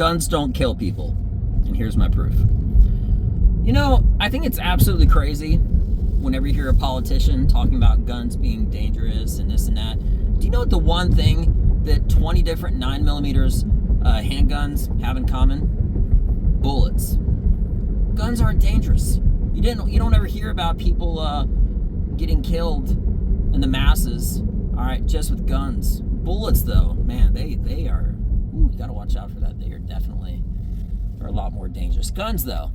guns don't kill people. And here's my proof. You know, I think it's absolutely crazy whenever you hear a politician talking about guns being dangerous and this and that. Do you know what the one thing that 20 different 9mm handguns have in common? Bullets. Guns aren't dangerous. You don't ever hear about people getting killed in the masses, all right, just with guns. Bullets, though, man, they are, you gotta watch out for that. They are definitely a lot more dangerous. Guns, though,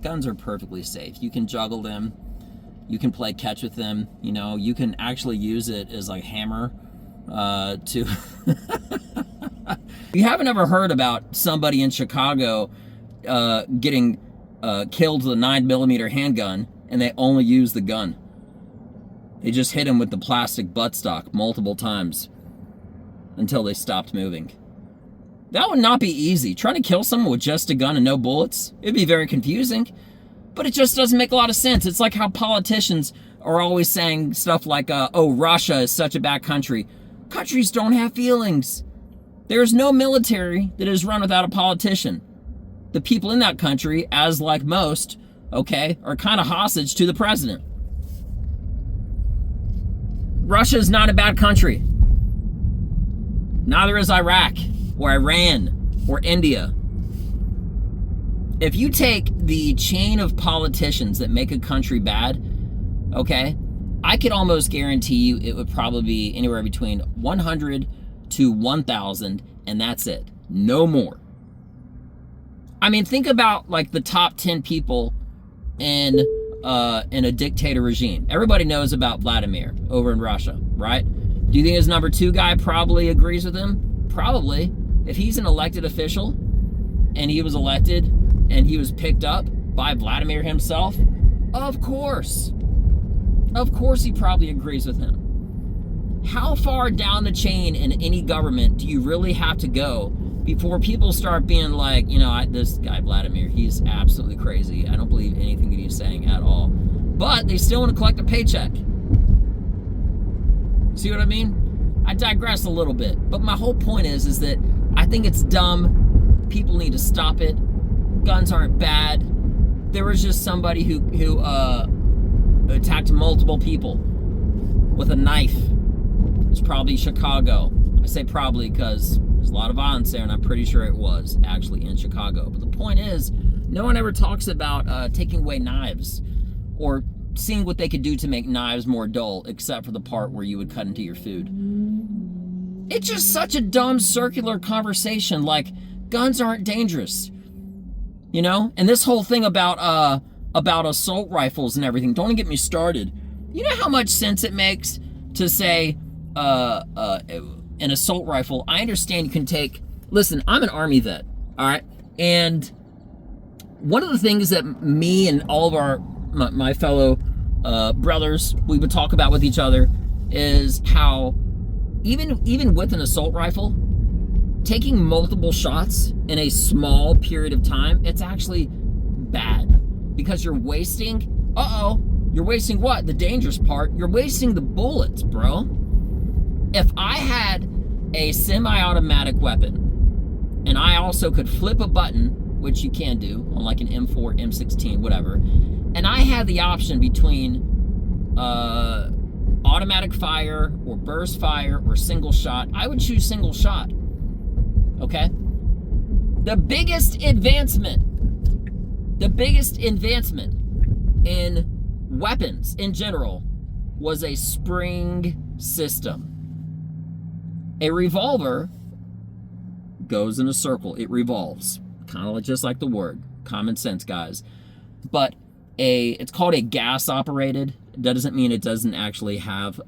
guns are perfectly safe. You can juggle them. You can play catch with them. You know, you can actually use it as like hammer to... You haven't ever heard about somebody in Chicago getting killed with a 9mm handgun and they only use the gun. They just hit him with the plastic buttstock multiple times until they stopped moving. That would not be easy. Trying to kill someone with just a gun and no bullets, it'd be very confusing, but it just doesn't make a lot of sense. It's like how politicians are always saying stuff like, oh, Russia is such a bad country. Countries don't have feelings. There's no military that is run without a politician. The people in that country, as like most, okay, are kind of hostage to the president. Russia is not a bad country. Neither is Iraq or Iran or India. If you take the chain of politicians that make a country bad, okay, I could almost guarantee you it would probably be anywhere between 100 to 1,000, and that's it. No more. I mean, think about like the top 10 people in a dictator regime. Everybody knows about Vladimir over in Russia, right? Do you think his number 2 guy probably agrees with him? Probably. If he's an elected official and he was elected and he was picked up by Vladimir himself, of course. Of course he probably agrees with him. How far down the chain in any government do you really have to go before people start being like, you know, this guy Vladimir, he's absolutely crazy. I don't believe anything that he's saying at all. But they still want to collect a paycheck. See what I mean? I digress a little bit, but my whole point is that I think it's dumb. People need to stop it. Guns aren't bad. There was just somebody who attacked multiple people with a knife. It was probably Chicago. I say probably because there's a lot of violence there, and I'm pretty sure it was actually in Chicago. But the point is, no one ever talks about taking away knives or seeing what they could do to make knives more dull, except for the part where you would cut into your food. It's just such a dumb circular conversation, like guns aren't dangerous, you know? And this whole thing about assault rifles and everything, don't even get me started. You know how much sense it makes to say an assault rifle? I understand you can take, listen, I'm an Army vet, all right? And one of the things that me and all of my fellow brothers, we would talk about with each other is how even with an assault rifle, taking multiple shots in a small period of time, it's actually bad because you're wasting, you're wasting what? The dangerous part, you're wasting the bullets, bro. If I had a semi-automatic weapon and I also could flip a button, which you can do on like an M4, M16, whatever, and I had the option between automatic fire or burst fire or single shot, I would choose single shot. Okay? The biggest advancement in weapons in general was a spring system. A revolver goes in a circle. It revolves. Kind of just like the word. Common sense, guys. But it's called a gas operated. That doesn't mean it doesn't actually have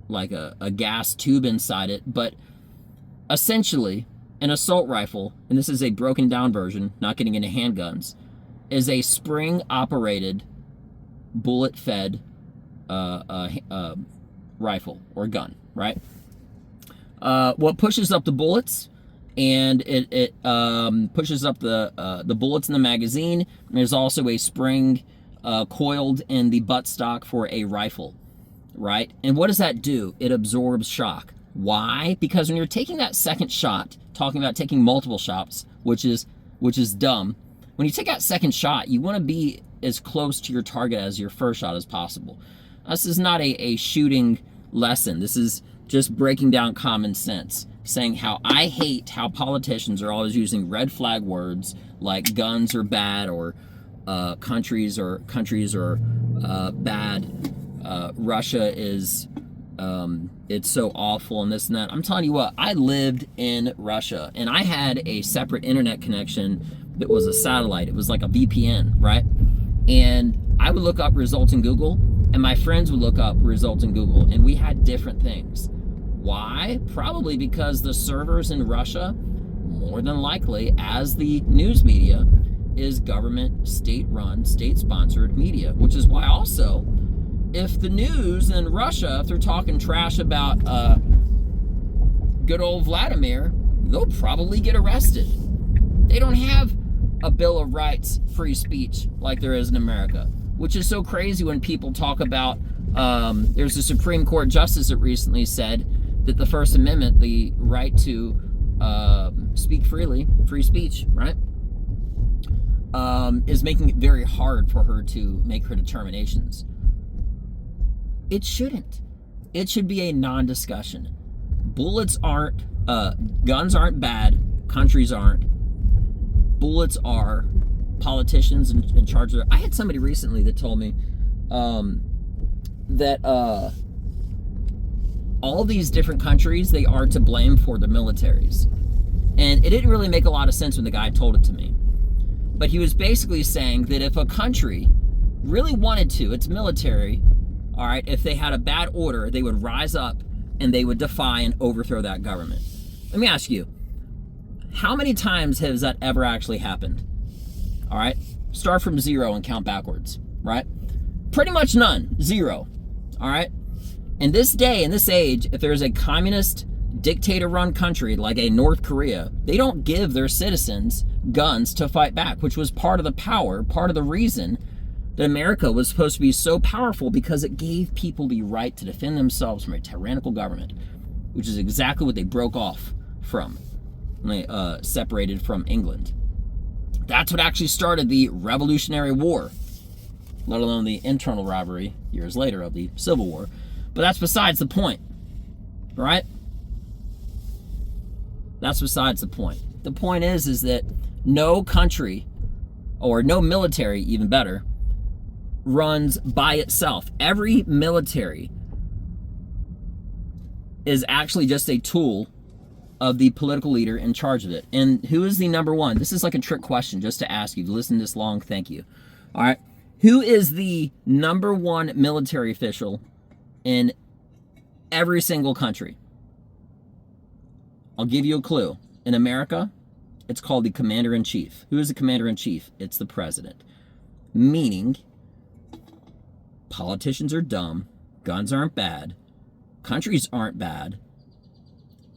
like a gas tube inside it, but essentially an assault rifle, and this is a broken down version, not getting into handguns, is a spring operated bullet fed rifle or gun, right? What pushes up the bullets, and it pushes up the bullets in the magazine. And there's also a spring coiled in the buttstock for a rifle, right? And what does that do? It absorbs shock. Why? Because when you're taking that second shot talking about taking multiple shots, which is dumb. When you take that second shot, you want to be as close to your target as your first shot as possible. This is not a shooting lesson. This is just breaking down common sense, saying how I hate how politicians are always using red flag words like guns are bad, or countries are bad. Russia is it's so awful, and this and that. I'm telling you what, I lived in Russia, and I had a separate internet connection that was a satellite. It was like a VPN, right? And I would look up results in Google, and my friends would look up results in Google, and we had different things. Why? Probably because the servers in Russia, more than likely, as the news media, is government, state-run, state-sponsored media, which is why also, if the news in Russia, if they're talking trash about good old Vladimir, they'll probably get arrested. They don't have a Bill of Rights, free speech like there is in America, which is so crazy when people talk about, there's a Supreme Court justice that recently said that the First Amendment, the right to speak freely, free speech, right, is making it very hard for her to make her determinations. It shouldn't. It should be a non-discussion. Bullets aren't, guns aren't bad, countries aren't. Bullets are. Politicians in charge of. I had somebody recently that told me that all these different countries, they are to blame for the militaries. And it didn't really make a lot of sense when the guy told it to me. But he was basically saying that if a country really wanted to, its military, all right, if they had a bad order, they would rise up and they would defy and overthrow that government. Let me ask you, how many times has that ever actually happened? All right, start from 0 and count backwards, right? Pretty much none, 0, all right? In this day, in this age, if there's a communist dictator-run country like a North Korea, they don't give their citizens guns to fight back, which was part of the power, part of the reason that America was supposed to be so powerful, because it gave people the right to defend themselves from a tyrannical government, which is exactly what they broke off from when they separated from England. That's what actually started the Revolutionary War, let alone the internal rivalry years later of the Civil War. But that's besides the point, right? That's besides the point. The point is that no country, or no military, even better, runs by itself. Every military is actually just a tool of the political leader in charge of it. And who is the number one? This is like a trick question just to ask you. You've listened this long, thank you. All right. Who is the number one military official in every single country? I'll give you a clue. In America, it's called the commander-in-chief. Who is the commander-in-chief? It's the president. Meaning, politicians are dumb, guns aren't bad, countries aren't bad,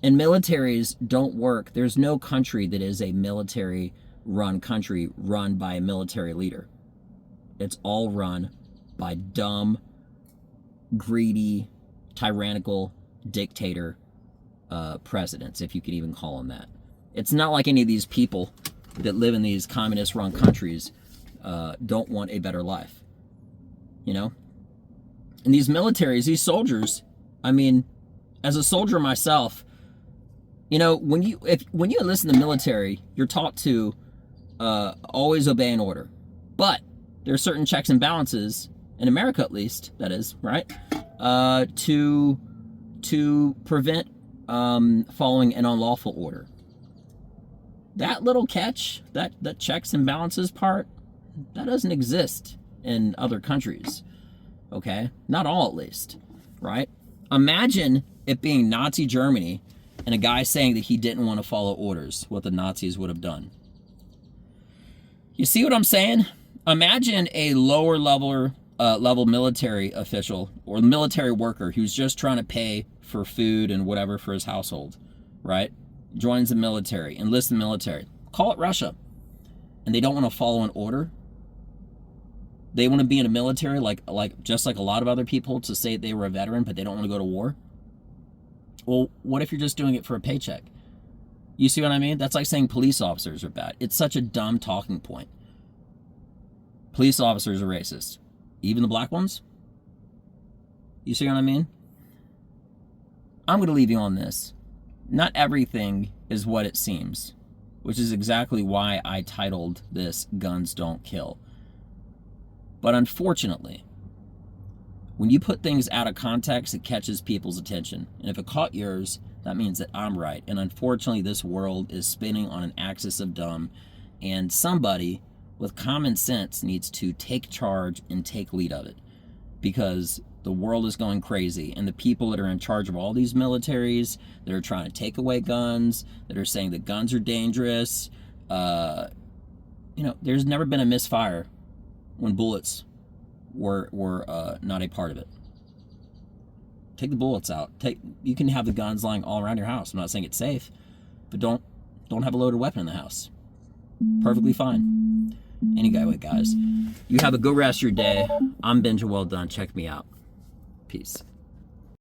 and militaries don't work. There's no country that is a military-run country run by a military leader. It's all run by dumb, greedy, tyrannical dictator presidents, if you could even call them that. It's not like any of these people that live in these communist-run countries don't want a better life, you know? And these militaries, these soldiers, I mean, as a soldier myself, you know, when you enlist in the military, you're taught to always obey an order. But there are certain checks and balances, in America at least, that is, right? To prevent following an unlawful order. That little catch, that checks and balances part, that doesn't exist in other countries. Okay? Not all, at least. Right? Imagine it being Nazi Germany and a guy saying that he didn't want to follow orders, what the Nazis would have done. You see what I'm saying? Imagine a lower level military official or military worker who's just trying to pay for food and whatever for his household, right? Joins the military, enlists in the military. Call it Russia. And they don't want to follow an order. They want to be in a military like just like a lot of other people, to say they were a veteran, but they don't want to go to war. Well, what if you're just doing it for a paycheck? You see what I mean? That's like saying police officers are bad. It's such a dumb talking point. Police officers are racist. Even the black ones? You see what I mean? I'm going to leave you on this. Not everything is what it seems, which is exactly why I titled this Guns Don't Kill. But unfortunately, when you put things out of context, it catches people's attention. And if it caught yours, that means that I'm right. And unfortunately, this world is spinning on an axis of dumb. And somebody with common sense needs to take charge and take lead of it. Because the world is going crazy. And the people that are in charge of all these militaries that are trying to take away guns, that are saying that guns are dangerous, there's never been a misfire when bullets were not a part of it. Take the bullets out. You can have the guns lying all around your house. I'm not saying it's safe, but don't have a loaded weapon in the house. Perfectly fine. Anyway, guys, you have a good rest of your day. I'm Benja Welldone. Check me out. Peace.